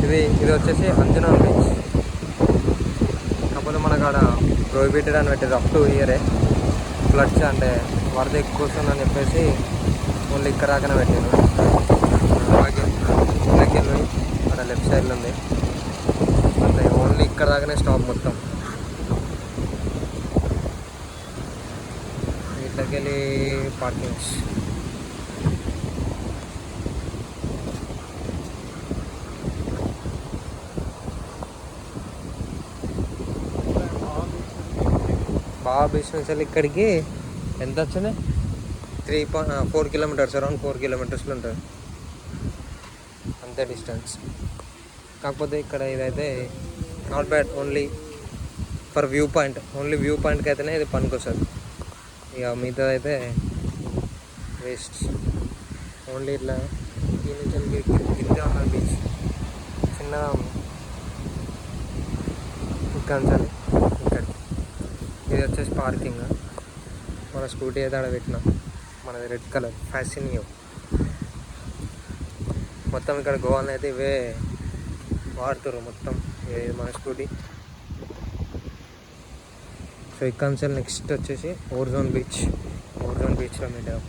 ఇది వచ్చేసి అంజనాల్ బీచ్. కాకపోతే మనకు ఆడ ప్రొహిబిటెడ్ అని పెట్టేది అప్ టు ఇయరే. ఫ్లడ్స్ అంటే వరద ఎక్కువ వస్తుందని చెప్పేసి ఓన్లీ ఇక్కడ దాకానే పెట్టారు. ఇళ్ళకి వెళ్ళి అక్కడ లెఫ్ట్ సైడ్లో ఉంది అంటే ఓన్లీ ఇక్కడ దాకానే స్టాప్ మొత్తం. ఇట్లకి వెళ్ళి పార్కింగ్స్. బాగా బీచ్ నుంచి వెళ్ళి ఇక్కడికి ఎంత వచ్చినాయి 4 కిలోమీటర్స్, అరౌండ్ 4 కిలోమీటర్స్లో ఉంటుంది అంతే డిస్టెన్స్. కాకపోతే ఇక్కడ ఇదైతే not bad, only for view point. Only view పాయింట్కి అయితేనే ఇది పనికొస్తుంది. ఇక మిగతాది అయితే వేస్ట్. ఓన్లీ ఇట్లా ఈ నుంచి కింద ఉన్నది బీచ్, చిన్నగా ఉంది. ఇక్కడ నుంచి ఇక్కడికి ఇది వచ్చేసి పార్కింగ్. మన స్కూటీ అయితే ఆడ పెట్టినా, మనది రెడ్ కలర్ ఫ్యాసినియో. మొత్తం ఇక్కడ గోవాలో అయితే ఇవే వాడుతారు మొత్తం, మన స్కూటీ. సో ఇక్కడ నుంచి నెక్స్ట్ వచ్చేసి ఓర్జోన్ బీచ్లో మీట్ అయ్యాం.